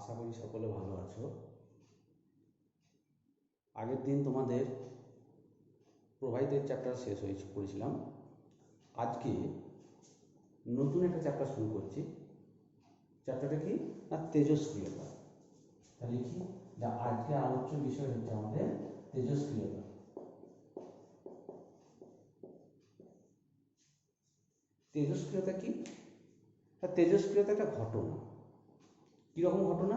আশা করি সকলে ভালো আছো। আগের দিন তোমাদের প্রবাহিতের চ্যাপ্টার শেষ করেছিলাম। আজকে নতুন একটা চ্যাপ্টার শুরু করছি। চ্যাপ্টারটা কি না, তেজস্ক্রিয়তা। তাহলে লিখি যে আজকে আলোচ্য বিষয় হচ্ছে আমাদের তেজস্ক্রিয়তা। তেজস্ক্রিয়তা কি? তেজস্ক্রিয়তা একটা ঘটনা। কীরকম ঘটনা?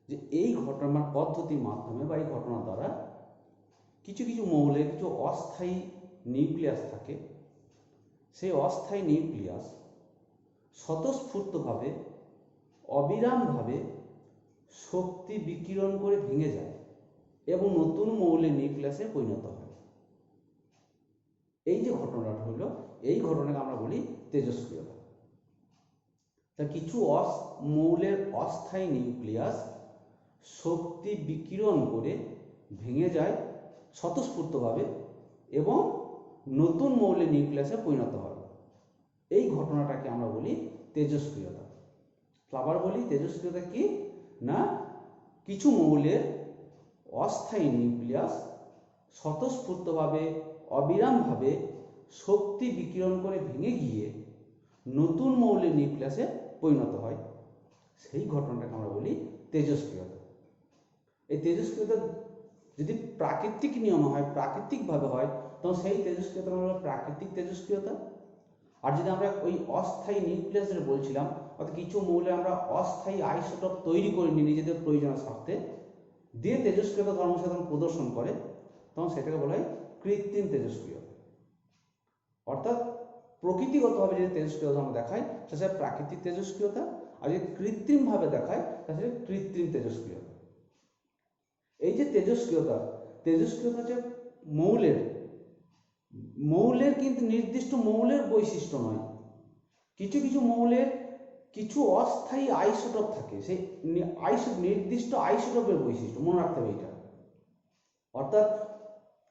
যে এই ঘটনার পদ্ধতির মাধ্যমে বা এই ঘটনার দ্বারা কিছু কিছু মৌলের কিছু অস্থায়ী নিউক্লিয়াস থাকে, সেই অস্থায়ী নিউক্লিয়াস স্বতঃস্ফূর্তভাবে অবিরামভাবে শক্তি বিকিরণ করে ভেঙে যায় এবং নতুন মৌলের নিউক্লিয়াসে পরিণত হয়। এই যে ঘটনাটা হলো, এই ঘটনাকে আমরা বলি তেজস্ক্রিয়তা। তা কিছু মৌলের অস্থায়ী নিউক্লিয়াস শক্তি বিকিরণ করে ভেঙে যায় স্বতঃস্ফূর্তভাবে এবং নতুন মৌলের নিউক্লিয়াসে পরিণত হয়। এই ঘটনাটাকে আমরা বলি তেজস্ক্রিয়তা। আবার বলি তেজস্ক্রিয়তা কি না, কিছু মৌলের অস্থায়ী নিউক্লিয়াস স্বতঃস্ফূর্তভাবে অবিরামভাবে শক্তি বিকিরণ করে ভেঙে গিয়ে নতুন মৌলের নিউক্লিয়াসে পরিণত হয়। সেই ঘটনাটাকে আমরা বলি তেজস্ক্রিয়তা। এই তেজস্ক্রিয়তা যদি প্রাকৃতিক নিয়মে হয়, প্রাকৃতিকভাবে হয়, তখন সেই তেজস্ক্রিয়তা আমরা প্রাকৃতিক তেজস্ক্রিয়তা। আর যদি আমরা ওই অস্থায়ী নিউক্লিয়াস যেটা বলছিলাম, অর্থাৎ কিছু মৌলে আমরা অস্থায়ী আইসোটোপ তৈরি করে নিই নিজেদের প্রয়োজনের স্বার্থে, দিয়ে তেজস্ক্রিয়তা ধর্মসাধন প্রদর্শন করে, তখন সেটাকে বলা হয় কৃত্রিম তেজস্ক্রিয়তা। অর্থাৎ প্রকৃতিগতভাবে যদি তেজস্ক্রিয়তা আমরা দেখাই সেটা প্রাকৃতিক তেজস্ক্রিয়তা, আর যদি কৃত্রিমভাবে দেখায় তাহলে কৃত্রিম তেজস্ক্রিয়তা। এই যে তেজস্ক্রিয়তা, তেজস্ক্রিয়তা হচ্ছে মৌলের কিন্তু নির্দিষ্ট মৌলের বৈশিষ্ট্য নয়। কিছু কিছু মৌলের কিছু অস্থায়ী আইসোটোপ থাকে, সেই নির্দিষ্ট আইসোটোপের বৈশিষ্ট্য মনে রাখতে হবে এটা। অর্থাৎ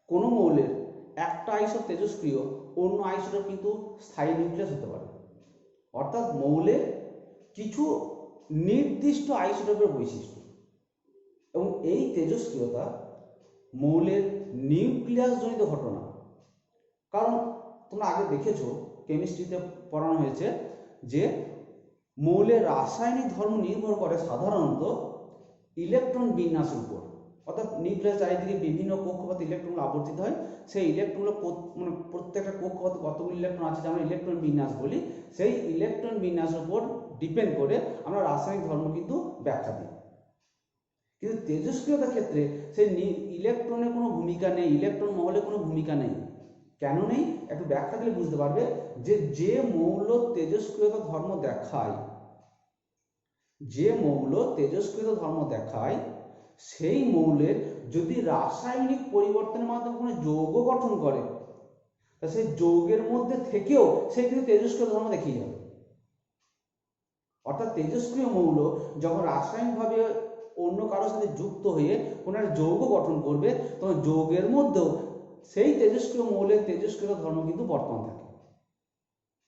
কোনো মৌলের একটা আইসোটোপ তেজস্ক্রিয়, অন্য আইসোটোপ কিন্তু স্থায়ী নিউক্লিয়াস হতে পারে। অর্থাৎ মৌলের কিছু নির্দিষ্ট আইসোটোপের বৈশিষ্ট্য, এবং এই তেজস্ক্রিয়তা মৌলের নিউক্লিয়াস জনিত ঘটনা। কারণ তোমরা আগে দেখেছো, কেমিস্ট্রিতে পড়ানো হয়েছে যে মৌলের রাসায়নিক ধর্ম নির্ভর করে সাধারণত ইলেকট্রন বিন্যাসের উপর। অর্থাৎ নিউক্লিয়াস চারিদিকে বিভিন্ন কক্ষপথে ইলেকট্রনগুলো আবর্তিত হয়, সেই ইলেকট্রনগুলো মানে প্রত্যেকটা কক্ষপথে কতগুলো ইলেকট্রন আছে যেমন ইলেকট্রন বিন্যাস বলি, সেই ইলেকট্রন বিন্যাসের উপর ডিপেন্ড করে আমরা রাসায়নিক ধর্ম কিন্তু ব্যাখ্যা দিই। কিন্তু তেজস্ক্রিয়তার ক্ষেত্রে সেই ইলেকট্রনের কোনো ভূমিকা নেই, ইলেকট্রন মহলে কোনো ভূমিকা নেই। কেন নেই একটু ব্যাখ্যা দিলে বুঝতে পারবে। যে মৌল তেজস্ক্রিয়তা ধর্ম দেখায়, যে মৌল তেজস্ক্রিয়তা ধর্ম দেখায়, সেই মৌলের যদি রাসায়নিক পরিবর্তনের মাধ্যমে কোনো যৌগ গঠন করে, তা সেই যৌগের মধ্যে থেকেও সে কিন্তু তেজস্ক্রিয় ধর্ম দেখিয়ে যাবে। অর্থাৎ তেজস্ক্রিয় মৌল যখন রাসায়নিকভাবে অন্য কারোর সাথে যুক্ত হয়ে কোনো একটা যৌগ গঠন করবে, তখন যৌগের মধ্যেও সেই তেজস্ক্রিয় মৌলের তেজস্ক্রিয় ধর্ম কিন্তু বর্তমান থাকে।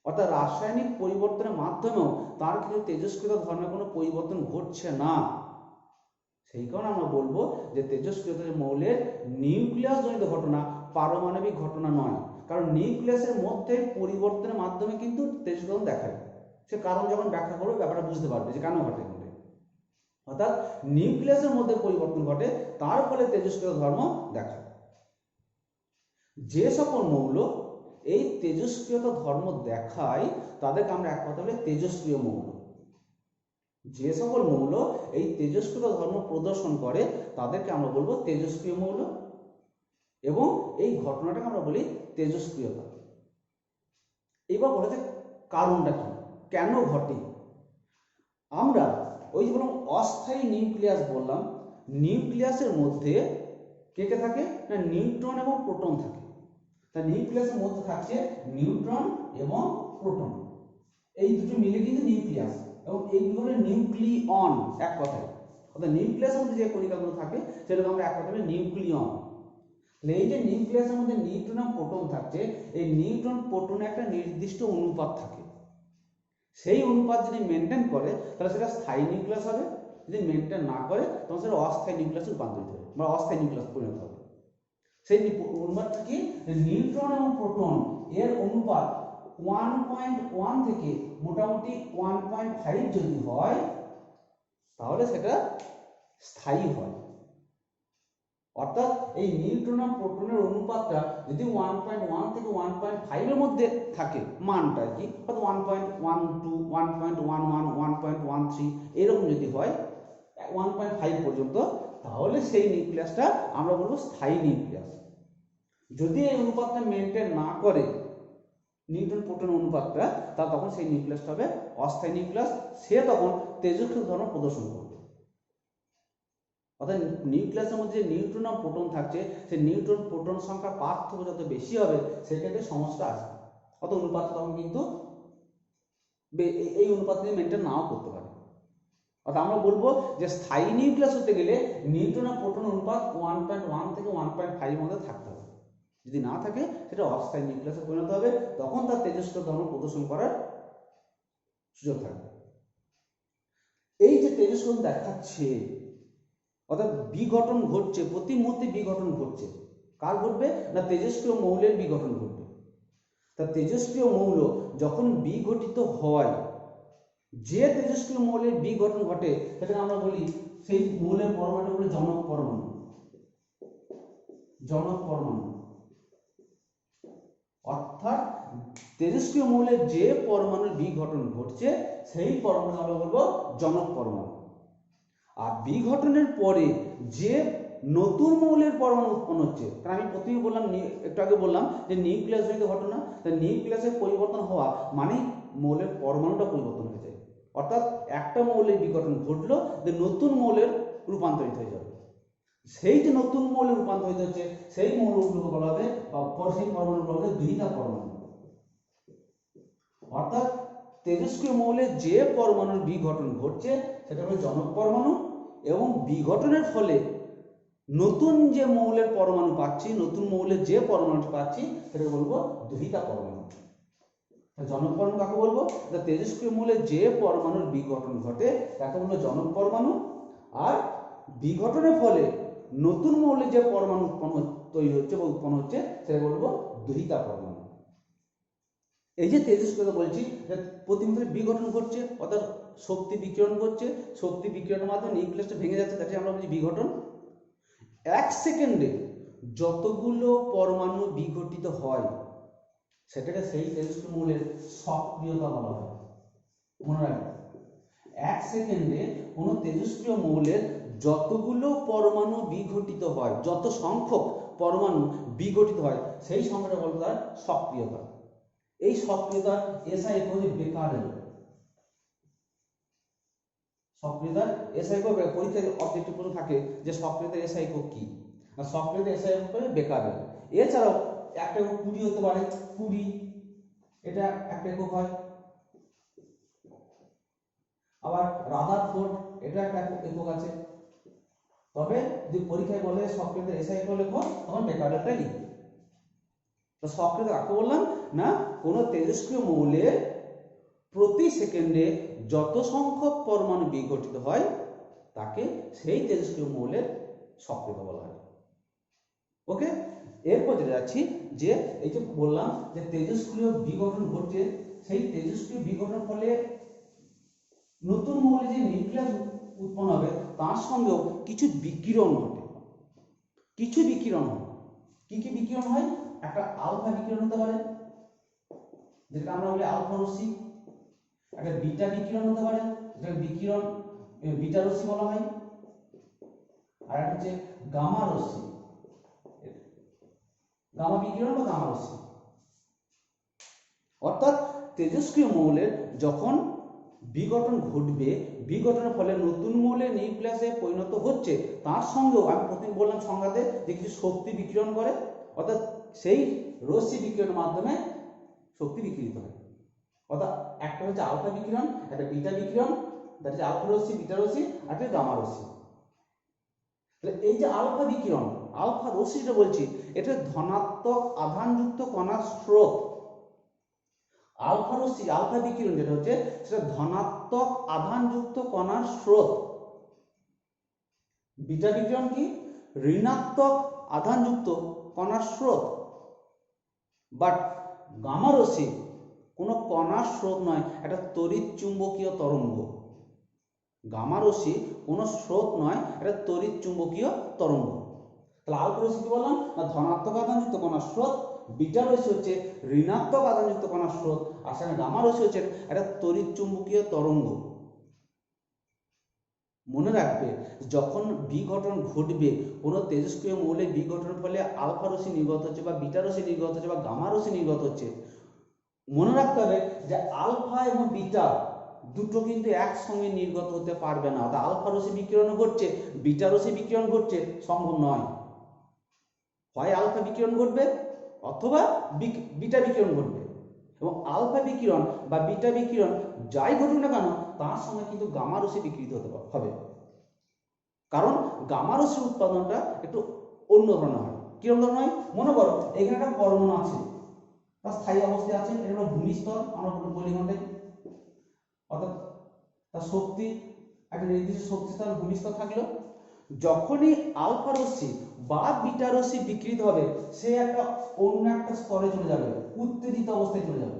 অর্থাৎ রাসায়নিক পরিবর্তনের মাধ্যমেও তার কিন্তু তেজস্ক্রিয় ধর্মের কোনো পরিবর্তন ঘটছে না। সেই কারণে আমরা বলবো যে তেজস্ক্রিয়তা মৌলের নিউক্লিয়াস জনিত ঘটনা, পারমাণবিক ঘটনা নয়। কারণ নিউক্লিয়াসের মধ্যে পরিবর্তনের মাধ্যমে কিন্তু তেজস্ক্রিয়তা দেখায়। সে কারণ যখন ব্যাখ্যা করবে ব্যাপারটা বুঝতে পারবে যে কেন ঘটে। অর্থাৎ নিউক্লিয়াসের মধ্যে পরিবর্তন ঘটে, তার ফলে তেজস্ক্রিয় ধর্ম দেখায়। যে সকল মৌল এই তেজস্ক্রিয়তা ধর্ম দেখায় তাদেরকে আমরা এক কথা বলি তেজস্ক্রিয় মৌল। যে সকল মৌল এই তেজস্ক্রিয় ধর্ম প্রদর্শন করে তাদেরকে আমরা বলবো তেজস্ক্রিয় মৌল, এবং এই ঘটনাটাকে আমরা বলি তেজস্ক্রিয়তা। এবার বলা যায় কারণটা কি, কেন ঘটে। আমরা ওই যে বললাম অস্থায়ী নিউক্লিয়াস বললাম, নিউক্লিয়াসের মধ্যে কে কে থাকে না, নিউট্রন এবং প্রোটন থাকে। তা নিউক্লিয়াসের মধ্যে থাকছে নিউট্রন এবং প্রোটন, এই দুটো মিলে কিন্তু নিউক্লিয়াস, এবং এইগুলো হলো নিউক্লিয়ন এক কথায়। অর্থাৎ নিউক্লিয়াসের মধ্যে যে কণিকাগুলো থাকে সেটাকে আমরা এক কথা বলি নিউক্লিয়ন। এই যে নিউক্লিয়াসের মধ্যে নিউট্রন এবং প্রোটন থাকছে, এই নিউট্রন প্রোটনের একটা নির্দিষ্ট অনুপাত থাকে। সেই অনুপাত যদি মেনটেন করে তাহলে সেটা স্থায়ী নিউক্লিয়াস হবে, যদি মেনটেন না করে তখন সেটা অস্থায়ী নিউক্লিয়াসে রূপান্তরিত হবে বা অস্থায়ী নিউক্লিয়াস পরিণত হবে। সেই অনুপাতটা কি, নিউট্রন এবং প্রোটন এর অনুপাত 1.1 থেকে মোটামুটি 1.5 যদি হয় তাহলে সেটা স্থায়ী হয়। অর্থাৎ এই নিউট্রন আর প্রোটনের অনুপাতটা যদি 1.1 থেকে 1.5 এর মধ্যে থাকে মানটা কি, অর্থাৎ 1.12, 1.11, 1.13 এরকম যদি হয় 1.5 পর্যন্ত, তাহলে সেই নিউক্লিয়াসটা আমরা বলবো স্থায়ী নিউক্লিয়াস। যদি এই অনুপাতটা মেনটেন না করে নিউট্রন প্রোটন অনুপাতটা, তা তখন সেই নিউক্লিয়াসটা হবে অস্থায়ী নিউক্লিয়াস, সে তখন তেজস্ক্রিয় ধর্ম প্রদর্শন করবে। অর্থাৎ নিউক্লিয়াসের মধ্যে যে নিউট্রন আর প্রোটন থাকছে সেই নিউট্রন প্রোটন সংখ্যার পার্থক্য যত বেশি হবে সেক্ষেত্রে সমস্যা আসবে। অর্থাৎ অনুপাত তখন কিন্তু এই অনুপাত নিয়ে মেনটেন নাও করতে পারে। অর্থাৎ আমরা বলবো যে স্থায়ী নিউক্লিয়াস হতে গেলে নিউট্রন আর প্রোটন অনুপাত 1.1 থেকে 1.5 এর মধ্যে থাকতে হবে। যদি না থাকে সেটা অস্থায়ী নিউক্লিয়াসে পরিণত হবে, তখন তার তেজস্ক্রিয় ধর্ম প্রদর্শন করার সুযোগ থাকবে। এই যে তেজস্ক্রিয় দেখাচ্ছে, অর্থাৎ বিঘটন ঘটছে, প্রতি মুহূর্তে বিঘটন ঘটছে। কার ঘটবে না, তেজস্ক্রিয় মৌলের বিঘটন ঘটবে। তা তেজস্ক্রিয় মৌল যখন বিঘটিত হয়, যে তেজস্ক্রিয় মৌলের বিঘটন ঘটে সেটাকে আমরা বলি, সেই মৌলের পরমাণু বলে জনক পরমাণু। জনক পরমাণু অর্থাৎ তেজস্ক্রিয় মৌলের যে পরমাণুর বিঘটন ঘটছে সেই পরমাণু আমরা বলবো জনক পরমাণু। আর বিঘটনের পরে যে নতুন মৌলের পরমাণু উৎপন্ন হচ্ছে, কারণ আমি প্রথমেই বললাম, একটু আগে বললাম যে নিউক্লিয়াস জনিত ঘটনা, তা নিউক্লিয়াসের পরিবর্তন হওয়া মানে মৌলের পরমাণুটা পরিবর্তন হয়ে যায়। অর্থাৎ একটা মৌলের বিঘটন ঘটলো, যে নতুন মৌলের রূপান্তরিত হয়ে যাবে। সেই যে নতুন মৌলে রূপান্তরিত হচ্ছে সেই মৌলগুলোকে বলা হবে বা সেই পরমাণুগুলো হবে দ্বিধা পরমাণু। অর্থাৎ তেজস্ক্রিয় মৌলের যে পরমাণুর বিঘটন ঘটছে সেটা হলো জনক পরমাণু, এবং বিঘটনের ফলে নতুন যে মৌলের পরমাণু পাচ্ছি, নতুন মৌলের যে পরমাণুটা পাচ্ছি সেটা বলবো দ্বিধা পরমাণু। জনক পরমাণু কাকে বলবো, তেজস্ক্রিয় মৌলের যে পরমাণুর বিঘটন ঘটে তাকে বলবো জনক পরমাণু। আর বিঘটনের ফলে নতুন মৌলের যে পরমাণু তৈরি হচ্ছে বা উৎপন্ন হচ্ছে সেটা বলবো দ্বিধা পরমাণু। এই যে তেজস্ক্রিয়তা বলছি, প্রতি মুহূর্তে বিঘটন ঘটছে, অর্থাৎ শক্তি বিকিরণ করছে, শক্তি বিকিরণের মাধ্যমে নিউক্লিয়াসটা ভেঙে যাচ্ছে, তাকে আমরা বলছি বিঘটন। 1 সেকেন্ডে যতগুলো পরমাণু বিঘটিত হয় সেটাকে সেই তেজস্ক্রিয় মৌলের সক্রিয়তা বলা হয়। মনে রাখবেন, 1 সেকেন্ডে কোনো তেজস্ক্রিয় মৌলের যতগুলো পরমাণু বিঘটিত হয়, যত সংখ্যক পরমাণু বিঘটিত হয় সেই সংখ্যাটা বলবো তার সক্রিয়তা। এই সক্রিয়তার এসআই একক হচ্ছে বেকারেল। সক্রিয়তার এসআই একক পরীক্ষায় অবজেক্টিভ প্রশ্ন থাকে যে সক্রিয়তার এসআই একক কি, না সক্রিয়তার এসআই একক হচ্ছে বেকারেল। এছাড়াও একটা একক 20 হতে পারে, 20 এটা একটা একক হয়। আবার রাদারফোর্ড এটা একটা একক আছে। তবে যদি পরীক্ষায় বলে সক্রিয়তার এসআই একক লেখো তখন বেকারেলটাই লিখবে। তো সক্রিয়তা কাকে বললাম না, কোনো তেজস্ক্রিয় মৌলের প্রতি সেকেন্ডে যত সংখ্যক পরমাণু বিঘটিত হয় তাকে সেই তেজস্ক্রিয় মৌলের সক্রিয়তা বলা হয়। ওকে, এরপর যেটা যাচ্ছি যে এই যে বললাম যে তেজস্ক্রিয় বিঘটন ঘটছে, সেই তেজস্ক্রিয় বিঘটনের ফলে নতুন মৌলে যে নিউক্লিয়াস উৎপন্ন হবে তার সঙ্গেও কিছু বিকিরণ ঘটে, কিছু বিকিরণ হয়। কি কি বিকিরণ হয়, একটা আলফা বিকিরণ হতে পারে যেটা আমরা বলি আলফা রশ্মি, একটা বিটা বিকিরণ হতে পারে যেটা বিকিরণ বিটা রশ্মি বলা হয়, আর একটা হচ্ছে গামা রশ্মি, গামা বিকিরণ বা গামা রশ্মি। অর্থাৎ তেজস্ক্রিয় মৌলের যখন বিঘটন ঘটবে, বিঘটনের ফলে নতুন মৌলের নিউক্লিয়াসে পরিণত হচ্ছে, তার সঙ্গেও আমি প্রথমে বললাম সংজ্ঞাতে যে কিছু শক্তি বিকিরণ করে, অর্থাৎ সেই রশ্মি বিকিরণের মাধ্যমে শক্তি বিকিরিত হয়। অর্থাৎ একটা হচ্ছে আলফা বিকিরণ, একটা বিটা বিকিরণ, দ্যাট ইজ আলফা রশ্মি, বিটা রশ্মি, আর একটা গামা রশ্মি। এই যে আলফা বিকিরণ, আলফা রশ্মিটা বলছি, এটা ধনাত্মক আধানযুক্ত কণার স্রোত। আলফা রশ্মি, আলফা বিকিরণ যেটা হচ্ছে সেটা ধনাত্মক আধানযুক্ত কণার স্রোত। বিটা বিকিরণ কি? ঋণাত্মক আধানযুক্ত কণার স্রোত। বাট গামা রশ্মি কোনো কণার স্রোত নয়, একটা তড়িৎ চুম্বকীয় তরঙ্গ। গামা রশ্মি কোনো স্রোত নয়, একটা তড়িৎ চুম্বকীয় তরঙ্গ। তাহলে আলফা রশ্মি কি বললাম না, ধনাত্মক আধানযুক্ত কণার স্রোত। বিটা রশ্মি হচ্ছে ঋণাত্মক আধানযুক্ত কণার স্রোত। আর সেখানে গামা রশ্মি হচ্ছে একটা তড়িৎ চুম্বকীয় তরঙ্গ। মনে রাখবে, যখন বিঘটন ঘটবে, কোনো তেজস্ক্রিয় মৌলে বিঘটনের ফলে আলফা রশ্মি নির্গত হচ্ছে বা বিটা রশ্মি নির্গত হচ্ছে বা গামা রশ্মি নির্গত হচ্ছে, মনে রাখতে হবে যে আলফা এবং বিটা দুটো কিন্তু একসঙ্গে নির্গত হতে পারবে না। অর্থাৎ আলফা রশ্মি বিকিরণ ঘটছে, বিটা রশ্মি বিকিরণ ঘটছে, সম্ভব নয়। হয় আলফা বিকিরণ ঘটবে অথবা বিটা বিকিরণ ঘটবে। এবং আলফা বিকিরণ বা বিটা বিকিরণ যাই ঘটুক না কেন, তার সঙ্গে কিন্তু গামা রশ্মি বিকৃত হতে হবে। কারণ গামা রশ্মির উৎপাদনটা একটু অন্য ধরনের হয়। কিরকম ধরনের হয়? মনে করো এখানে একটা পরমাণু আছে, তার স্থায়ী অবস্থায় আছে, এটা হলো ভূমিস্তর, আমরা বলি ঘটে। অর্থাৎ তার শক্তি একটা নির্দিষ্ট শক্তি স্তর ভূমিস্তর থাকলো। যখনই আলফা রশ্মি বা বিটা রশ্মি বিকৃত হবে, সে একটা অন্য একটা স্তরে চলে যাবে, উত্তেজিত অবস্থায় চলে যাবে।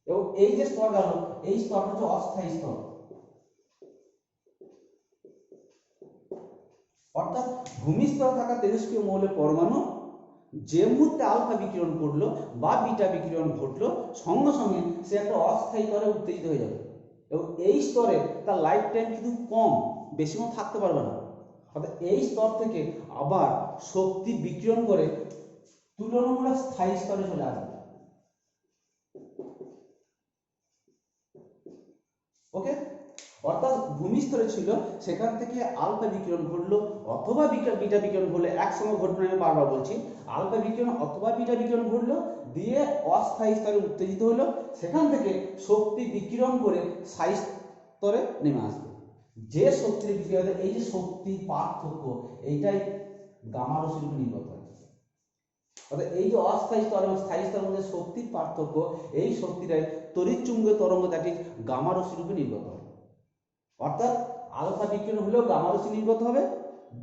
এবং এই যে স্তর গেল, এই স্তরটা হচ্ছে অস্থায়ী স্তর। অর্থাৎ ভূমিস্তরে থাকা তেজস্ক্রিয় মৌলের পরমাণু যে মুহূর্তে আলফা বিকিরণ করলো বা বিটা বিকিরণ ঘটলো, সঙ্গে সঙ্গে সে একটা অস্থায়ী স্তরে উত্তেজিত হয়ে যাবে। এবং এই স্তরে তার লাইফ টাইম কিন্তু কম, বেশিক্ষণ থাকতে পারবে না। অর্থাৎ এই স্তর থেকে আবার শক্তি বিকিরণ করে তুলনামূলক স্থায়ী স্তরে চলে আসবে। ওকে, অর্থাৎ ভূমিস্তরে ছিল, সেখান থেকে আলফা বিকিরণ ঘটলো অথবা বিটা বিকিরণ ঘটলো, একসঙ্গে ঘটবে না, আমি বারবার বলছি। আলফা বিকিরণ অথবা বিটা বিকিরণ ঘটলো, দিয়ে অস্থায়ী স্তরে উত্তেজিত হলো, সেখান থেকে শক্তি বিকিরণ করে স্থায়ী স্তরে নেমে আসবে। যে শক্তির বিকিরণ, এই যে শক্তির পার্থক্য, এইটাই গামা রশ্মির উপর নির্ভর করে। অর্থাৎ এই যে অস্থায়ী স্তর এবং স্থায়ী স্তরের মধ্যে শক্তির পার্থক্য, এই শক্তিটাই তড়িৎ চুম্বকীয় তরঙ্গ, দ্যাট ইজ গামা রশ্মির উপর নির্গত হবে। অর্থাৎ আলফা বিকিরণ হলেও গামা রশ্মি নির্গত হবে,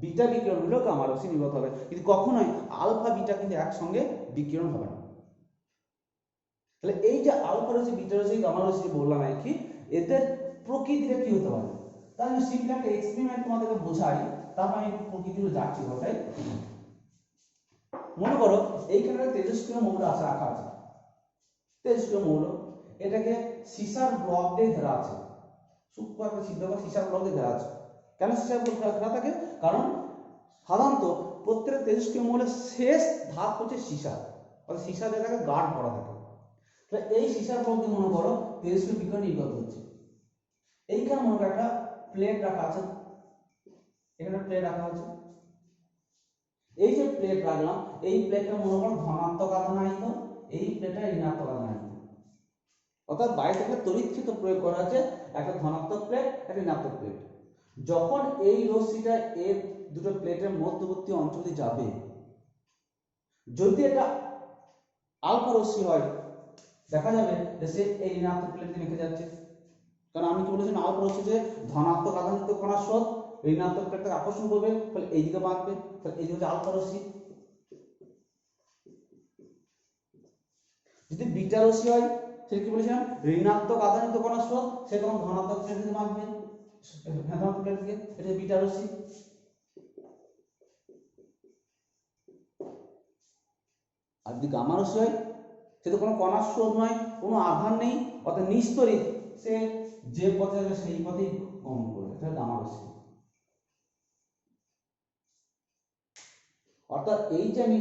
বিটা বিকিরণ হলেও গামা রশ্মি নির্গত হবে, কিন্তু কখনোই আলফা বিটা কিন্তু একসঙ্গে বিকিরণ হবে না। তাহলে এই যে আলফা রশ্মি, বিটা রশ্মি, গামা রশ্মি বললাম আর কি, এদের প্রকৃতিটা কি হতে পারে? তাহলে সিম্পল একটা এক্সপেরিমেন্ট তোমাদেরকে বোঝাই, তারপর আমি প্রকৃতিগুলো যাচ্ছি ঘটাই। মনে করো এইখানে তেজস্ক্রিয় মৌল আছে, রাখা আছে তেজস্ক্রিয় মৌল, এটাকে সীসার ব্লক দিয়ে ঘেরা আছে, সূক্ষ্ম একটা ছিদ্র বা সীসার ব্লক দিয়ে ঘেরা আছে। কেন সীসার ব্লক ঘেরা থাকে? কারণ সাধারণত প্রত্যেক তেজস্ক্রিয় মৌলের শেষ ধাপ হচ্ছে সীসা, অর্থাৎ সীসা দিয়ে তাকে গার্ড করা থাকে। তাহলে এই সীসার ব্লক দিয়ে মনে করো তেজস্ক্রিয় বিকিরণ নির্গত হচ্ছে। এইখানে মনে করো একটা প্লেট রাখা আছে, এখানে প্লেট রাখা আছে। এই যে প্লেট রাখলাম, এই প্লেটটা মনে করো ধনাত্মক আধানায়িত, এই প্লেটটা ঋণাত্মক আধানায়িত। অর্থাৎ বাইরে থেকে তড়িৎ ক্ষেত্র প্রয়োগ করা আছে, একটা ধনাত্মক প্লেট, একটা ঋণাত্মক প্লেট। যখন এই রশ্মিটা এর দুটো প্লেটের মধ্যবর্তী অঞ্চল দিয়ে যাবে, যদি এটা আলফা রশ্মি হয়, দেখা যাবে যে সে এই ঋণাত্মক প্লেট দিয়ে মেখে যাচ্ছে। কারণ আমি কি বলেছি, আলফা রশ্মি যে ধনাত্মক আধানযুক্ত কণার স্রোত ঋণাত্মক প্লেটটাকে আকর্ষণ করবে, ফলে এইদিকে বাঁকবে, তাহলে এই হচ্ছে আলফা রশ্মি। যদি বিটা রশ্মি হয়, সেটা কি বলেছিলাম, ঋণাত্মক আধানযুক্ত কণার স্রোত, সে তখন ধনাত্মক প্লেট দিয়ে বাঁকবে, ধনাত্মক প্লেট দিয়ে, এটা বিটা রশ্মি। আর যদি গামা রশ্মি হয়, সে তো কোনো কণার স্রোত নয়, কোনো আধান নেই, অর্থাৎ নিস্তরিত, সে যে পথে যাবে সেই পথেই গমন করবে, তাহলে গামা রশ্মি। অর্থাৎ এই যে আমি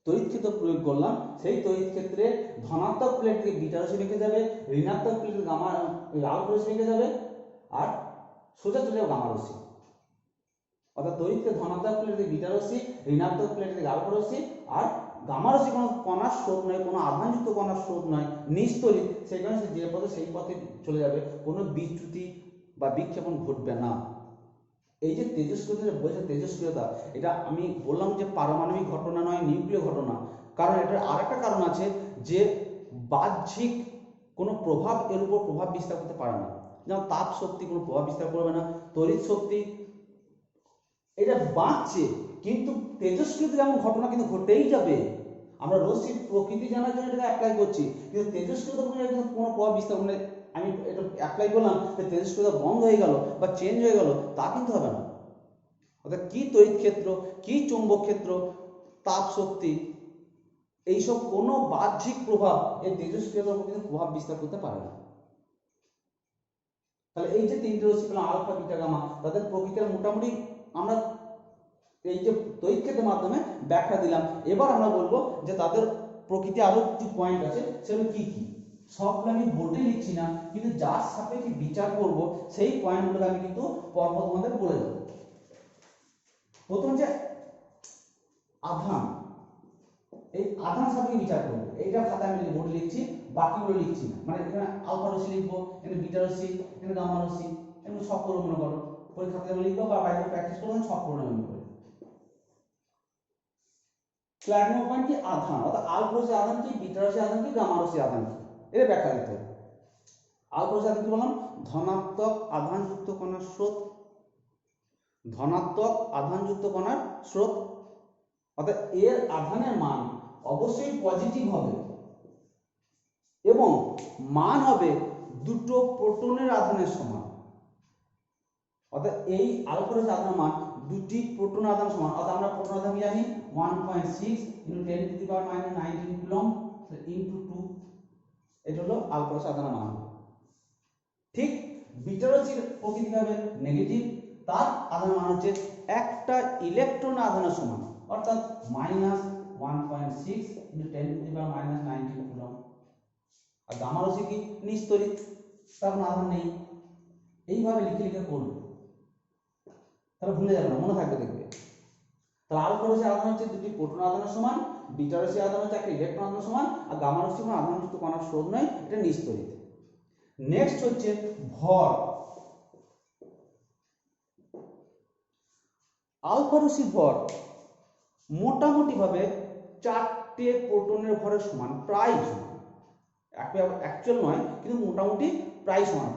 তড়িৎ ক্ষেত্র প্রয়োগ করলাম, সেই তড়িৎ ক্ষেত্রে ধনাত্মক প্লেট থেকে বিটা রশ্মি রেখে যাবে, ঋণাত্মক প্লেট থেকে গামা আলফা রশ্মি রেখে যাবে, আর সোজা চলে যাবে গামা রশ্মি। অর্থাৎ তড়িৎ ক্ষেত্রে ধনাত্মক প্লেট থেকে বিটা রশ্মি, ঋণাত্মক প্লেট থেকে আলফা রশ্মি, আর গামা রশ্মি কোনো কণার স্রোত নয়, কোনো আধানযুক্ত কণার স্রোত নয়, নিস্তরিত, সেই কারণে সে যে পথে সেই পথে চলে যাবে, কোনো বিচ্যুতি বা বিক্ষেপণ ঘটবে না। এই যে তেজস্ক্রিয়তা বলছে, তেজস্ক্রিয়তা, এটা আমি বললাম যে পারমাণবিক ঘটনা নয়, নিউক্লিয় ঘটনা। কারণ এটার আর একটা কারণ আছে, যে বাহ্যিক কোনো প্রভাব এর উপর প্রভাব বিস্তার করতে পারে না। যেমন তাপ শক্তি কোনো প্রভাব বিস্তার করবে না, তড়িৎ শক্তি এটা বাঁচছে, কিন্তু তেজস্ক্রিয়তে যেমন ঘটনা কিন্তু ঘটেই যাবে। আমরা রশ্মির প্রকৃতি জানার জন্য এটা অ্যাপ্লাই করছি, কিন্তু তেজস্ক্রিয়তা কোনো প্রভাব বিস্তার মানে আমি এটা অ্যাপ্লাই করলাম যে তেজস্ক্রিয়তা বন্ধ হয়ে গেল বা চেঞ্জ হয়ে গেল, তা কিন্তু হবে না। অর্থাৎ কি তড়িৎ ক্ষেত্র, কি চৌম্বক ক্ষেত্র, তাপ শক্তি, এইসব কোনো বাহ্যিক প্রভাব এই তেজস্ক্রিয়তার উপর কিন্তু প্রভাব বিস্তার করতে পারে না। তাহলে এই যে তিনটে রশ্মি পেলাম আলফা বিটা গামা, তাদের প্রকৃতির মোটামুটি আমরা এই যে তড়িৎ ক্ষেত্রের মাধ্যমে ব্যাখ্যা দিলাম। এবার আমরা বলবো যে তাদের প্রকৃতি আরো কিছু পয়েন্ট আছে, সেগুলো কি কি। সবগুলো আমি বোর্ডে লিখছি না, কিন্তু যার সাপেক্ষে বিচার করব সেই পয়েন্টগুলো আমি কিন্তু পরপর তোমাদের বলে দেবো। প্রথম যে আধান, এই আধান সাপেক্ষে বিচার করবো, এইটা খাতায় আমি বোর্ডে লিখছি, বাকিগুলো লিখছি না। মানে এখানে আলফা রশ্মি লিখবো, এখানে বিটা রশ্মি, এখানে গামা রশ্মি, এখানে সব করে মনে করো পরীক্ষাতে লিখবো বা বাইরে প্র্যাকটিস করবো, সব করে মনে করে। ফ্ল্যাট নোট পয়েন্ট কি আধান, অর্থাৎ আলফা রশ্মি আধান কি, বিটা রশ্মি আধান কি, গামা রশ্মি আধান কি, এটা ব্যাখ্যা দিতে হবে। আলফা রশ্মি আধান কি বললাম, ধনাত্মক আধানযুক্ত কণার স্রোত, ধনাত্মক আধানযুক্ত কণার স্রোত, অর্থাৎ এর আধানের মান অবশ্যই পজিটিভ হবে এবং মান হবে দুটো প্রোটনের আধানের সমান। অর্থাৎ এই আলফা রশ্মি আধানের মান দুটি প্রোটন আধান সমান। অর্থাৎ আমরা প্রোটন আধান কি জানি 1.6 × 10⁻⁻19 কুলম্ব ইনটু 2, এটা হলো আলফা রশ্মি আধানের মান। ঠিক বিটা রশ্মির প্রকৃতি হবে নেগেটিভ, তার আধানের মান হচ্ছে একটা ইলেকট্রন আধানের সমান, অর্থাৎ -1.6 × 10⁻⁻19 কুলম্ব। আর গামা রশ্মি কি নিস্তড়িত, তার কোনো আধান নেই। এইভাবে লিখে লিখে করবে, তাহলে ভুলে যাবে না, মনে থাকবে দেখবে। তাহলে আলফা রশ্মি আধান হচ্ছে দুটি প্রোটন আধানের সমান, বিটা রশ্মি আধান হচ্ছে একটা ইলেকট্রন আধানের সমান, আর গামা রশ্মি কোনো আধানযুক্ত কণার স্রোত নয়, এটা নিস্তড়িত। নেক্সট হচ্ছে ভর। আলফা রশ্মির ভর মোটামুটি ভাবে 4টে প্রোটনের ভরের সমান, প্রায় সমান, অ্যাকচুয়াল নয় কিন্তু মোটামুটি প্রায় সমান।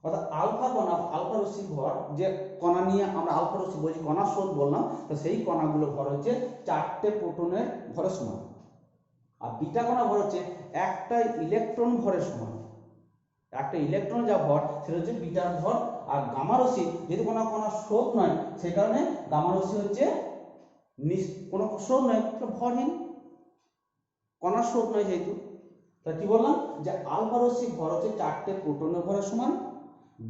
অর্থাৎ আলফা কণা, আলফা রশ্মির ভর, যে কণা নিয়ে আমরা আলফা রশ্মি বলছি, কণার স্রোত বললাম, তো সেই কণাগুলোর ভর হচ্ছে 4টে প্রোটনের ভরের সমান। আর বিটা কণা ভর হচ্ছে একটা ইলেকট্রন ভরের সমান। একটা ইলেকট্রন যা ভর সেটা হচ্ছে বিটার ভর। আর গামা রশ্মি যেহেতু কোনো কণার স্রোত নয়, সেই কারণে গামা রশ্মি হচ্ছে কোনো স্রোত নয়, ভরহীন, কণার স্রোত নয় যেহেতু। তাহলে কি বললাম যে আলফা রশ্মির ভর হচ্ছে 4টে প্রোটনের ভরের সমান,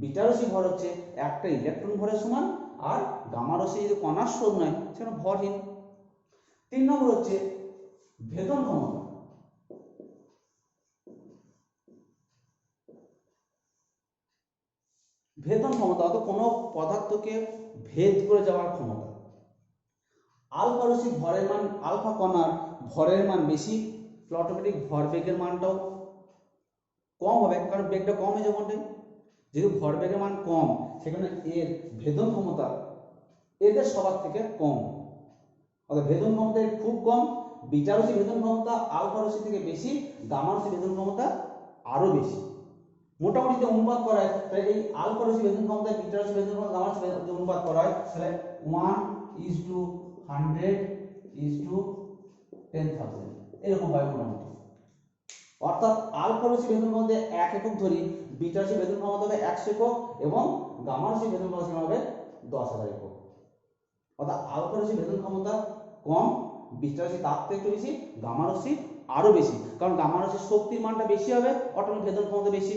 বিটা রশ্মির ভর হচ্ছে একটা ইলেকট্রন ভরের সমান, আর গামা রশ্মি যেহেতু কণার স্রোত নয় সেটা ভরহীন। 3 নম্বর হচ্ছে ভেদন ক্ষমতা। ভেদন ক্ষমতা অর্থাৎ কোনো পদার্থকে ভেদ করে যাওয়ার ক্ষমতা। আলফা রশ্মির ভরের মান, আলফা কণার ভরের মান বেশি, অটোমেটিক ভরবেগের মানটাও কম হবে, কারণ বেগটা কম হয়ে যাবে। যেহেতু ভরবেগের মান কম, সেখানে এর ভেদন ক্ষমতা এদের সবার থেকে কম, অর্থাৎ ভেদন ক্ষমতা খুব কম। বিটা রশ্মির ভেদন ক্ষমতা আলফা রশ্মি থেকে বেশি, গামা রশ্মির ভেদন ক্ষমতা আরো বেশি। মোটামুটি যদি অনুপাত করা হয়, তাহলে এই আলফা রশ্মির ভেদন ক্ষমতা, বিটা রশ্মির ভেদন ক্ষমতা, গামা রশ্মির যদি অনুপাত করা হয়, তাহলে 1:100:10,000 এরকম হয় মোটামুটি। অর্থাৎ আলফা রশ্মির ভেদন ক্ষমতা 1 একক ধরি, বিটা রশ্মির ভেদন ক্ষমতা হবে 100 একক এবং গামা রশ্মির ভেদন ক্ষমতা হবে 10,000 একক। অর্থাৎ আলফা রশ্মির ভেদন ক্ষমতা কম, বিটা রশ্মি তার থেকে একটু বেশি, গামা রশ্মি আরো বেশি, কারণ গামা রশ্মির শক্তির মানটা বেশি হবে, অটোমেটিক ভেদন ক্ষমতা বেশি।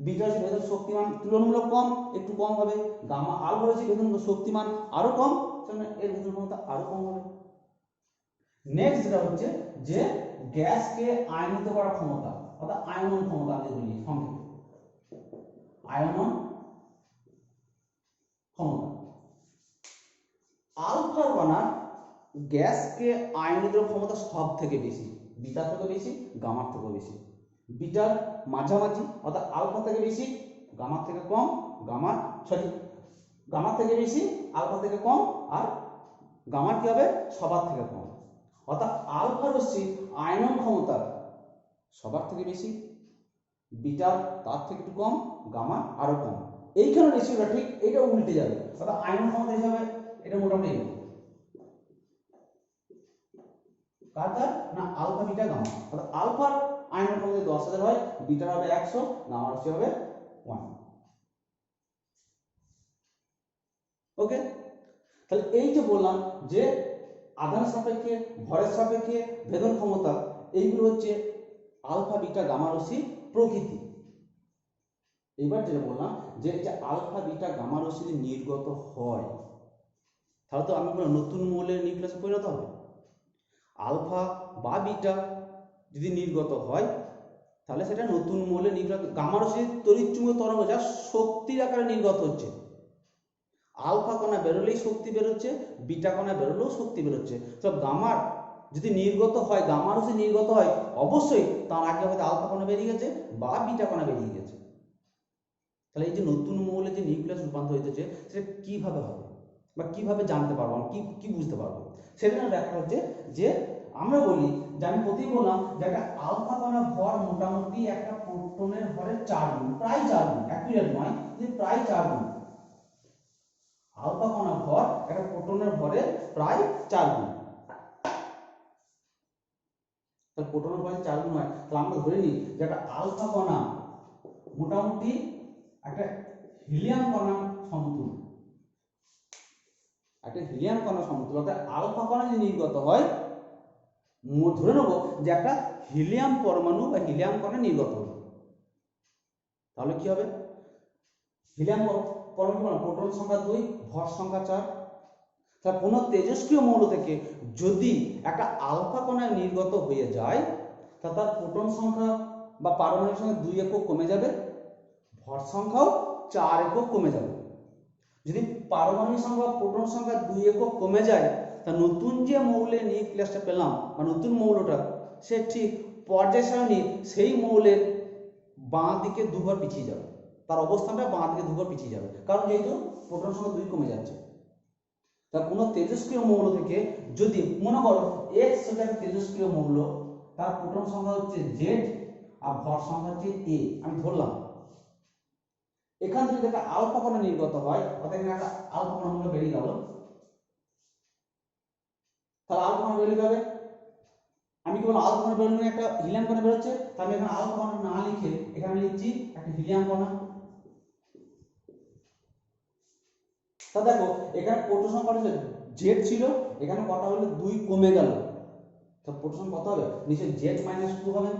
বিটা রশ্মির ভেদন শক্তিমান তুলনামূলক কম, একটু কম হবে। আলফা রশ্মির ভেদন শক্তিমান আরো কম, সেজন্য এর ভেদন ক্ষমতা আরো কম হবে। নেক্সট যেটা হচ্ছে যে গ্যাসকে আয়নিত করার ক্ষমতা, অর্থাৎ আয়নন ক্ষমতা আমি বলি সংক্ষেপে, আয়নন ক্ষমতা। আলফা কণার গ্যাসকে আয়নিত ক্ষমতা সব থেকে বেশি, বিটার থেকে বেশি, গামার থেকে বেশি। বিটার মাঝামাঝি, অর্থাৎ আলফা থেকে বেশি, গামার থেকে কম, গামার থেকে বেশি, আলফা থেকে কম, আর গামার কি হবে সবার থেকে কম। অর্থাৎ আলফা রশ্মি আয়নন ক্ষমতা সবার থেকে বেশি, বিটার তার থেকে একটু কম, গামা আরো কম। এইখানে রেশিওটা ঠিক এটা উল্টে যাবে, অর্থাৎ আয়নন ক্ষমতা হিসাবে এটা মোটামুটি কার না আলফা বিটা গামা। অর্থাৎ আলফার আয়নন ক্ষমতা 10,000 হয়, বিটার হবে 100, গামা রাশি হবে 1। ওকে, তাহলে এই যে বললাম যে আধান সাপেক্ষে, ভরের সাপেক্ষে, ভেদন ক্ষমতা, এইগুলো হচ্ছে আলফা বিটা গামা রশ্মির প্রকৃতি। এবার যেটা বললাম যে আলফা বিটা গামা রশ্মি যদি নির্গত হয় তাহলে তো আমি নতুন মৌলের নিউক্লিয়াসে পরিণত হবে। আলফা বা বিটা যদি নির্গত হয় তাহলে সেটা নতুন মৌলের নিউক্লিয়াস। গামা রশ্মির তড়িৎচুম্বকীয় তরঙ্গ যা শক্তির আকারে নির্গত হচ্ছে। আলফা কণা বেরোলেই শক্তি বেরোচ্ছে, বিটা কণা বেরোলেও শক্তি বেরোচ্ছে। তো গামার যদি নির্গত হয়, গামা রশ্মি নির্গত হয়, অবশ্যই তার আগে হয়তো আলফা কণা বেরিয়ে গেছে বা বিটা কণা বেরিয়ে গেছে। তাহলে এই যে নতুন মৌলের যে নিউক্লিয়াস রূপান্তর হইতেছে সেটা কিভাবে হবে বা কিভাবে জানতে পারবো, কি বুঝতে পারবো, সেটা ব্যাখ্যা হচ্ছে যে আমরা বলি যে আমি প্রথমেই বললাম যে একটা আলফা কণা ভর মোটামুটি একটা প্রোটনের ভরের 4 গুণ, প্রায় 4 গুণ, অ্যাকুরেট নয় কিন্তু প্রায় 4 গুণ। আলফা কণা ভর একটা প্রোটনের ভরের প্রায় 4 গুণ। তাহলে প্রোটনের ভরের 4 গুণ হয়, তাহলে আমরা ধরে নিই যে একটা আলফা কণা মোটামুটি একটা হিলিয়াম কণা সমতুল্য। একটা হিলিয়াম কণা সমতুল্য, অর্থাৎ আলফা কণা যদি নির্গত হয়, ধরে নেব যে একটা হিলিয়াম পরমাণু বা হিলিয়াম কণা নির্গত হলো। তাহলে কি হবে? হিলিয়াম পরমাণু প্রোটন সংখ্যা 2, ভর সংখ্যা 4। তাহলে কোন তেজস্ক্রিয় মৌল থেকে যদি একটা আলফা কণা নির্গত হয়ে যায় তা তার প্রোটন সংখ্যা বা পারমাণবিক সংখ্যা 2 একক কমে যাবে, ভর সংখ্যাও 4 একক কমে যাবে। যদি পারমাণবিক সংখ্যা প্রোটন সংখ্যা 2 একক কমে যায় তা নতুন যে মৌলের নিউক্লিয়াসটা পেলাম বা নতুন মৌলটা সে ঠিক পর্যায় সারণী সেই মৌলের বাঁ দিকে 2 ঘর পিছিয়ে যাবে, তার অবস্থানটা বাঁ দিকে 2 ঘর পিছিয়ে যাবে, কারণ যেহেতু প্রোটন সংখ্যা 2 কমে যাচ্ছে। তা কোনো তেজস্ক্রিয় মৌল থেকে যদি মনে করো x হচ্ছে একটা তেজস্ক্রিয় মৌল, তার প্রোটন সংখ্যা হচ্ছে z আর ভর সংখ্যা হচ্ছে a, আমি ধরলাম এখান থেকে একটা আলফা কণা নির্গত হয়, অর্থাৎ এখানে একটা আলফা কণা মৌল বেরিয়ে গেল। তাহলে আলফা কণা বেরিয়ে যাবে, আমি কি বললাম আলফা কণা বেরোলে একটা হিলিয়াম কণা বেরোচ্ছে, তাহলে এখানে আলফা কণা না লিখে এখানে লিখছি একটা হিলিয়াম কণা। তা দেখো এখানে প্রোটন সংখ্যা z ছিল, এখানে কটা হলো 2 কমে গেল, তো প্রোটন সংখ্যা কত হবে? নিচে z - 2 হবে,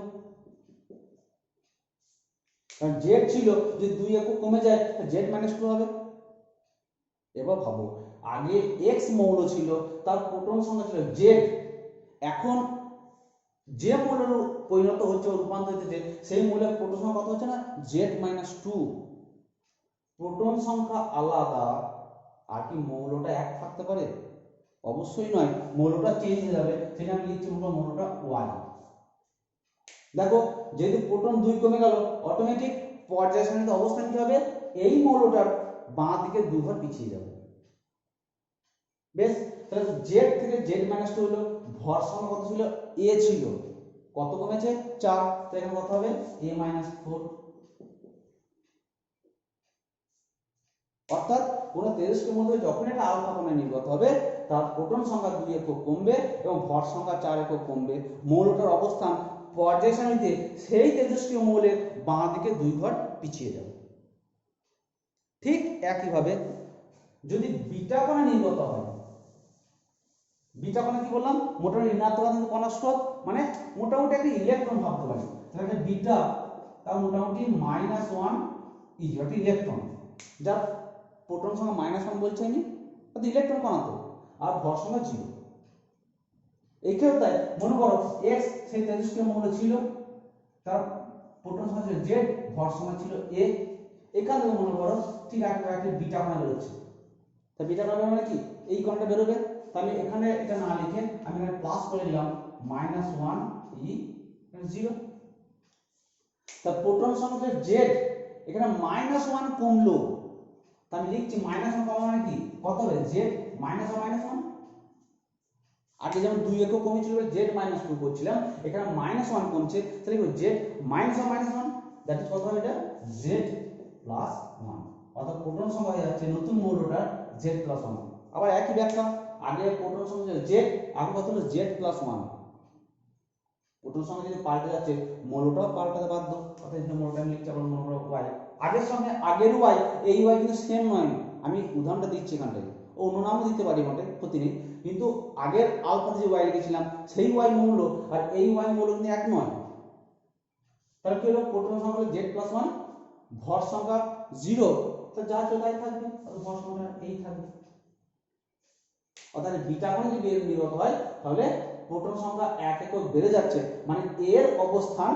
কারণ z ছিল যদি 2 একক কমে যায় তো z - 2 হবে। এবার ভাবো আগে x মৌল ছিল, তার প্রোটন সংখ্যা ছিল z, এখন যে মৌলের পরিণত হচ্ছে রূপান্তর হচ্ছে সেই মৌলের প্রোটন সংখ্যা কত হচ্ছে না z - 2। প্রোটন সংখ্যা আলাদা, আর কি মৌলটা এক থাকতে পারে? অবশ্যই নয়, মৌলটা চেঞ্জ হয়ে যাবে, সেটা আমি লিখছি মৌলটা y। দেখো যেহেতু প্রোটন 2 কমে গেল, অটোমেটিক পর্যায় সারণীতে অবস্থান কি হবে? এই মৌলটার বাঁ দিকে 2 ঘর পিছিয়ে যাবে। বেশ, তাহলে z থেকে z - 2 হলো, ভর সংখ্যা কত ছিল? a ছিল, কত কমেছে? 4, তো এখানে কত হবে? a - 4। অর্থাৎ কোন তেজস্ক্রিয় মৌল যখন একটা আলফা কণা নির্গত হবে তার প্রোটন সংখ্যা 2 একক কমবে এবং ভর সংখ্যা 4 একক কমবে, মৌলটার অবস্থান পর্যায় সারণীতে সেই তেজস্ক্রিয় মৌলের বাঁ দিকে 2 ঘর পিছিয়ে যাবে। ঠিক একইভাবে যদি বিটা কণা নির্গত হয়, বিটা কণা কি বললাম? মোটামুটি ঋণাত্মক আধান কণার স্রোত, মানে মোটামুটি একটা ইলেকট্রন ভাবতে পারি। তাহলে বিটা তার মোটামুটি -1 ইজ একটা ইলেকট্রন, যার প্রোটন সংখ্যা -1 বলছি আমি, অর্থাৎ ইলেকট্রন কণা তো, আর ভর সংখ্যা 0। এই ক্ষেত্রে মনে করো x সেই তেজস্ক্রিয় মৌল ছিল, তার প্রোটন সংখ্যা ছিল z, ভর সংখ্যা ছিল a। এখান থেকে মনে করো ঠিক একটা বিটা কণা বেরোচ্ছে, তা বিটা কণা মানে কি? এই কণাটা বেরোবে, তাহলে এখানে এটা না লিখে আমি এখানে প্লাস করে দিলাম -1 ই 0। তা প্রোটন সংখ্যা z, এখানে -1 কমলো, তা আমি লিখছি -1 কমা মানে কি? কত হবে? z -1 আগে যেমন 2 একক কমেছিল z - 2 করছিলাম, এখানে -1 কমছে, তাহলে কি z -1 দ্যাট ইজ কত হবে? এটা z + 1, অর্থাৎ প্রোটন সংখ্যা হয়ে যাচ্ছে নতুন মৌলটার z + 1। আবার একই ব্যাখ্যা, আগে প্রোটন সংখ্যা জেড, এখন কত হলো Z+1। প্রোটন সংখ্যা যদি পাল্টে যাচ্ছে মৌলটাও পাল্টাতে বাধ্য, অর্থাৎ এখানে মৌলটা আমি লিখছি আবার মনে করো ওয়াই, আগের সঙ্গে আগের ওয়াই এই ওয়াই কিন্তু সেম নয়। আমি উদাহরণটা দিচ্ছি এখান থেকে, অন্য নামও দিতে পারি, মোটে ক্ষতি নেই, কিন্তু আগের আলফাতে যে ওয়াই লিখেছিলাম সেই ওয়াই মৌল আর এই ওয়াই মৌল কিন্তু এক নয়। তাহলে কি হলো, প্রোটন সংখ্যা হলো Z+1, ভর সংখ্যা 0, তো যা আছে তাই থাকবে, ভর সংখ্যা এই থাকবে। অর্থাৎ বিটা কোণে যদি এর নির্গত হয় তাহলে প্রোটন সংখ্যা 1 একক বেড়ে যাচ্ছে, মানে এর অবস্থান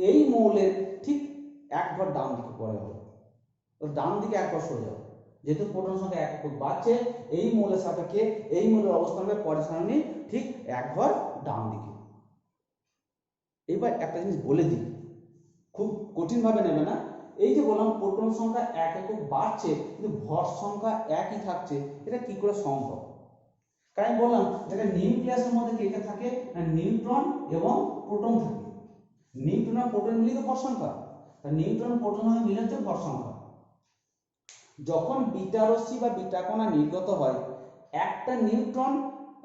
এই মৌলের ঠিক এক ঘর ডান দিকে পড়ে যাবে, তো ডান দিকে এক ঘর সরে যাবে, যেহেতু প্রোটন সংখ্যা 1 একক বাড়ছে এই মৌলের সাপেক্ষে এই মৌলের অবস্থান হবে পরের সারণী ঠিক এক ঘর ডান দিকে। এবার একটা জিনিস বলে দিই, খুব কঠিন ভাবে নেবে না, এই যে বললাম প্রোটন সংখ্যা 1 একক বাড়ছে কিন্তু ভর সংখ্যা একই থাকছে, এটা কি করে সম্ভব? কারণ বললাম যেটা নিউক্লিয়াসের মধ্যে কে কে থাকে না, নিউট্রন এবং প্রোটন থাকে। নিউট্রন আর প্রোটন মিলিত ভর সংখ্যা, তাই নিউট্রন প্রোটন মিলে হচ্ছে ভর সংখ্যা। যখন বিটা রশ্মি বা বিটা কণা নির্গত হয়, একটা নিউট্রন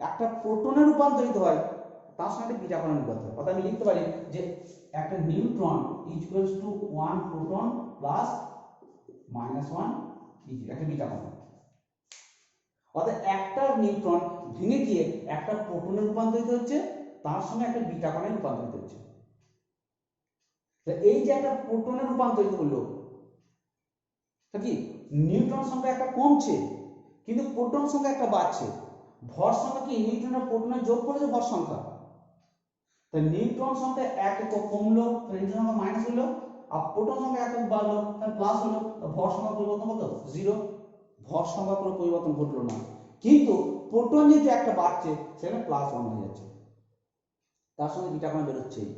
একটা প্রোটনে রূপান্তরিত হয়, তার সঙ্গে বিটা কণা নির্গত হয়। অর্থাৎ আমি লিখতে পারি যে একটা neutron equals to 1 proton plus -1 একটা বিটা কণা। অর্থাৎ একটা নিউট্রন ভেঙে গিয়ে একটা প্রোটনে রূপান্তরিত হচ্ছে, তার সঙ্গে একটা বিটা কণায় রূপান্তরিত হচ্ছে। এই যে একটা প্রোটনে রূপান্তরিত হলো, কি নিউট্রন সংখ্যা একটা কমছে কিন্তু প্রোটন সংখ্যা একটা বাড়ছে, ভর সংখ্যা কি নিউট্রন আর প্রোটনের যোগ করেছে ভর সংখ্যা, তাই নিউট্রন সংখ্যা 1 একক কমলো, নিউট্রন সংখ্যা মাইনাস হলো, আর প্রোটন সংখ্যা 1 একক বাড়লো, তাহলে প্লাস হলো, ভর সংখ্যা পরিবর্তন কত 0, ভর সংখ্যা কোনো পরিবর্তন ঘটলো না, কিন্তু প্রোটন যেহেতু একটা বাড়ছে সেখানে +1 হয়ে যাচ্ছে, তার সঙ্গে বিটা কণা বেরোচ্ছেই।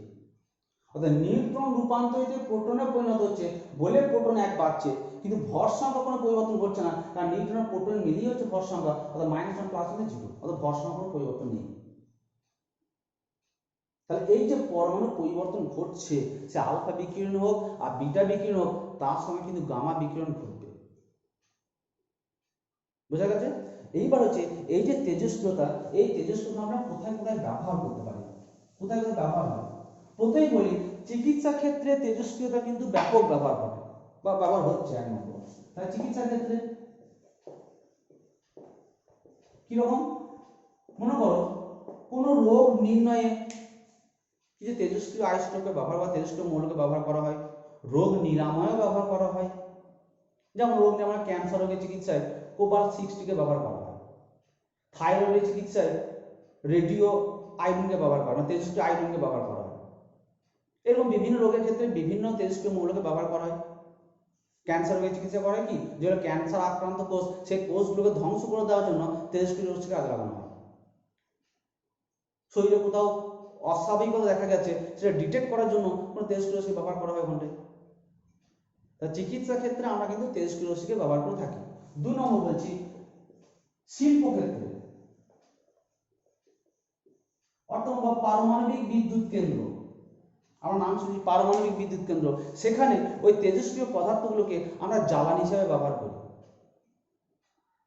অর্থাৎ নিউট্রন রূপান্তরিত প্রোটনে পরিণত হচ্ছে বলে প্রোটন 1 বাড়ছে, কিন্তু ভর সংখ্যা কোনো পরিবর্তন ঘটছে না, কারণ নিউট্রন আর প্রোটন মিলিয়ে হচ্ছে ভর সংখ্যা, অর্থাৎ -1 +1 0, অর্থাৎ ভর সংখ্যা কোনো পরিবর্তন নেই। তাহলে এই যে পরমাণু পরিবর্তন ঘটছে, সে আলফা বিকিরণ হোক আর বিটা বিকিরণ হোক, তার সঙ্গে কিন্তু গামা বিকিরণ ঘটবে। বোঝা গেছে? এইবার হচ্ছে এই যে তেজস্ক্রিয়তা, এই তেজস্ক্রিয়তা আমরা কোথায় কোথায় ব্যবহার করতে পারি, কোথায় কোথায় ব্যবহার হয়? প্রথমেই বলি চিকিৎসা ক্ষেত্রে তেজস্ক্রিয়তা কিন্তু ব্যাপক ব্যবহার ঘটে বা ব্যবহার হচ্ছে এক নম্বর। তাহলে চিকিৎসা ক্ষেত্রে কিরকম, মনে করো কোনো রোগ নির্ণয়ে কি যে তেজস্ক্রিয় আইসোটোপের ব্যবহার বা তেজস্ক্রিয় মৌলকে ব্যবহার করা হয়, রোগ নিরাময়েও ব্যবহার করা হয়। যেমন রোগ নিরাময় ক্যান্সার রোগের চিকিৎসায় কোবাল্ট-60 কে ব্যবহার করা হয়, থাইরয়েডের চিকিৎসায় রেডিও আয়রনকে ব্যবহার করা হয়, তেজস্ক্রিয় আয়রনকে ব্যবহার করা হয়। এরকম বিভিন্ন রোগের ক্ষেত্রে বিভিন্ন তেজস্ক্রিয় মৌলকে ব্যবহার করা হয়। ক্যান্সার রোগের চিকিৎসা করা হয় কি, যেগুলো ক্যান্সার আক্রান্ত কোষ, সেই কোষগুলোকে ধ্বংস করে দেওয়ার জন্য তেজস্ক্রিয় রশ্মিকে কাজে লাগানো হয়। শরীরে কোথাও অস্বাভাবিকতা দেখা গেছে সেটা ডিটেক্ট করার জন্য কোনো তেজস্ক্রিয় রশ্মি ব্যবহার করা হয় ওখানে। তা চিকিৎসা ক্ষেত্রে আমরা কিন্তু তেজস্ক্রিয় রশ্মিকে ব্যবহার করে থাকি। 2 নম্বর বলছি শিল্প ক্ষেত্রে, অর্থাৎ পারমাণবিক বিদ্যুৎ কেন্দ্র, আমরা নাম শুনছি পারমাণবিক বিদ্যুৎ কেন্দ্র, সেখানে ওই তেজস্ক্রিয় পদার্থগুলোকে আমরা জ্বালানি হিসেবে ব্যবহার করি।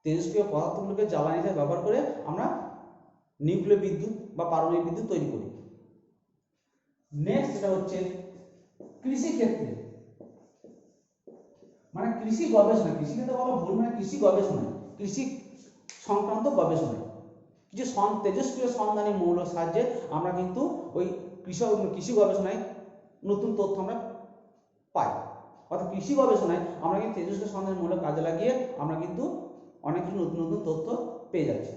তেজস্ক্রিয় পদার্থগুলোকে জ্বালানি হিসেবে ব্যবহার করে আমরা নিউক্লিয় বিদ্যুৎ বা পারমাণবিক বিদ্যুৎ তৈরি করি। নেক্সট এটা হচ্ছে কৃষি ক্ষেত্রে, মানে কৃষি গবেষণা, কৃষি ক্ষেত্রে বলা ভুল, মানে কৃষি গবেষণা, কৃষি সংক্রান্ত গবেষণা, যে তেজস্ক্রিয় সন্ধানী মৌলের সাহায্যে আমরা কিন্তু ওই কৃষি গবেষণায় নতুন তথ্য আমরা পাই। অর্থাৎ কৃষি গবেষণায় আমরা কিন্তু তেজস্ক্রিয় সন্ধানী মৌল কাজে লাগিয়ে আমরা কিন্তু অনেক কিছু নতুন নতুন তথ্য পেয়ে যাচ্ছি।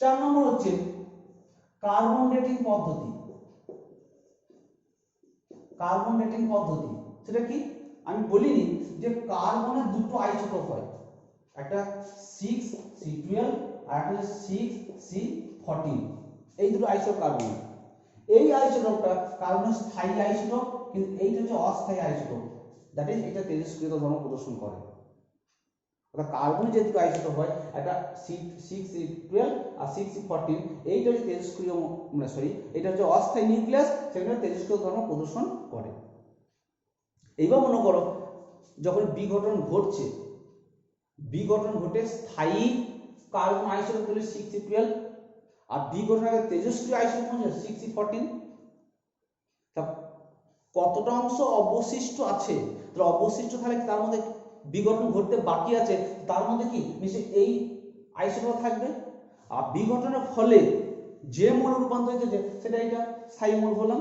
4 নম্বর হচ্ছে কার্বন ডেটিং পদ্ধতি। কার্বন ডেটিং পদ্ধতি সেটা কি, আমি বলিনি যে কার্বনের দুটো আইসোটোপ হয়, একটা 6C12 আর একটা 6C14, এই দুটো আইসোটোপ কার্বন। এই আইসোটোপটা কার্বনের স্থায়ী আইসোটোপ, কিন্তু এইটা হচ্ছে অস্থায়ী আইসোটোপ, দ্যাট ইজ এটা তেজস্ক্রিয়তা ধর্ম প্রদর্শন করে। অর্থাৎ কার্বনের যে দুটো আইসোটোপ হয়, একটা 6C12 আর 6C14, এইটা হচ্ছে তেজস্ক্রিয়, মানে সরি এটা হচ্ছে অস্থায়ী নিউক্লিয়াস, সেখানে তেজস্ক্রিয় ধর্ম প্রদর্শন করে। এইবার মনে করো যখন বিঘটন ঘটছে, বিঘটন ঘটে স্থায়ী কার্বন আইসোটোপ 6C12, আর বিঘটন আগে তেজস্ক্রিয় আইসোটোপ 6C14। তা কতটা অংশ অবশিষ্ট আছে, তাহলে অবশিষ্ট তাহলে তার মধ্যে বিঘটন ঘটতে বাকি আছে, তার মধ্যে কি নিশ্চয়ই এই আইসোটোপ থাকবে। আর বিঘটনের ফলে যে মৌল রূপান্তরিত হয়েছে সেটা এটা স্থায়ী মৌল হলাম।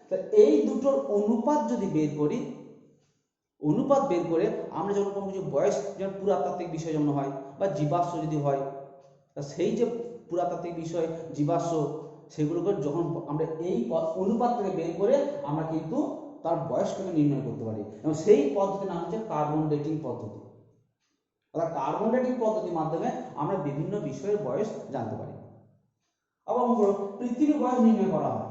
তা এই দুটোর অনুপাত যদি বের করি, অনুপাত বের করে আমরা যখন কোনো কিছু বয়স, যেমন পুরাতাত্ত্বিক বিষয় যেমন হয় বা জীবাশ্ম যদি হয়, তা সেই যে পুরাতাত্ত্বিক বিষয় জীবাশ্ম সেগুলোকে যখন আমরা এই অনুপাত থেকে বের করে আমরা কিন্তু তার বয়সটাকে নির্ণয় করতে পারি, এবং সেই পদ্ধতির নাম হচ্ছে কার্বন ডেটিং পদ্ধতি। অর্থাৎ কার্বন ডেটিং পদ্ধতির মাধ্যমে আমরা বিভিন্ন বিষয়ের বয়স জানতে পারি। আবার পৃথিবীর বয়স নির্ণয় করা হয়।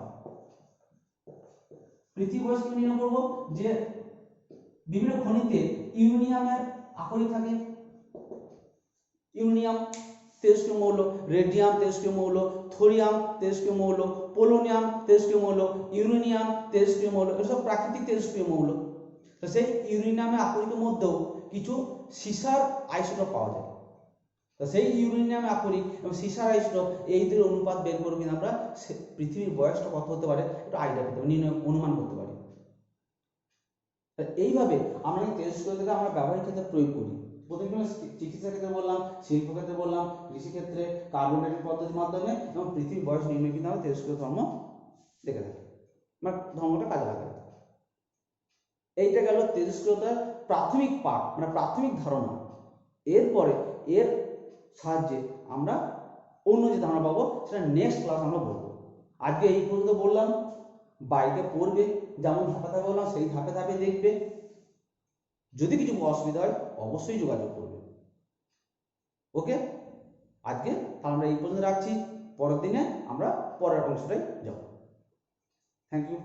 পৃথিবীর বয়স কি নির্ণয় করবো, যে বিভিন্ন খনিতে ইউরেনিয়ামের আকরিক থাকে, ইউরেনিয়াম তেজস্ক্রিয় মৌল, রেডিয়াম তেজস্ক্রিয় মৌল, থোরিয়াম তেজস্ক্রিয় মৌল, পোলোনিয়াম তেজস্ক্রিয় মৌল, ইউরেনিয়াম তেজস্ক্রিয় মৌল, এসব প্রাকৃতিক তেজস্ক্রিয় মৌল। তো সেই ইউরেনিয়ামের আকরিকের মধ্যেও কিছু সিসার আইসোটোপ পাওয়া যায়। তো সেই ইউরেনিয়াম আকরিক এবং সিসার আইসোটোপ এই দুটোর অনুপাত বের করে কিন্তু আমরা পৃথিবীর বয়সটা কত হতে পারে একটু আইডিয়া করতে পারি, নির্ণয় অনুমান করতে পারি। এইভাবে আমরা এই তেজস্ক্রিয়তাকে আমরা ব্যবহারিক ক্ষেত্রে প্রয়োগ করি। প্রথমে চিকিৎসা ক্ষেত্রে বললাম, শিল্প ক্ষেত্রে বললাম, কৃষি ক্ষেত্রে কার্বন ডেটিং পদ্ধতির মাধ্যমে এবং পৃথিবীর বয়স নির্ণয় কিন্তু আমরা তেজস্ক্রিয় ধর্ম দেখে থাকি, মানে ধর্মটা কাজে লাগে। এইটা গেল তেজস্ক্রিয়তার প্রাথমিক পাঠ, মানে প্রাথমিক ধারণা। এরপরে এর সাহায্যে আমরা অন্য যে ধারণা পাবো সেটা নেক্সট ক্লাস আমরা বলবো। আজকে এই পর্যন্ত বললাম, বাড়িতে পড়বে, যেমন ধাপে ধাপে বললাম সেই ধাপে ধাপে দেখবে। যদি কিছু অসুবিধা হয় অবশ্যই যোগাযোগ করবে। ওকে, আজকে তাহলে আমরা এই পর্যন্ত রাখছি, পরের দিনে আমরা পরের অংশটাই যাব। Thank you.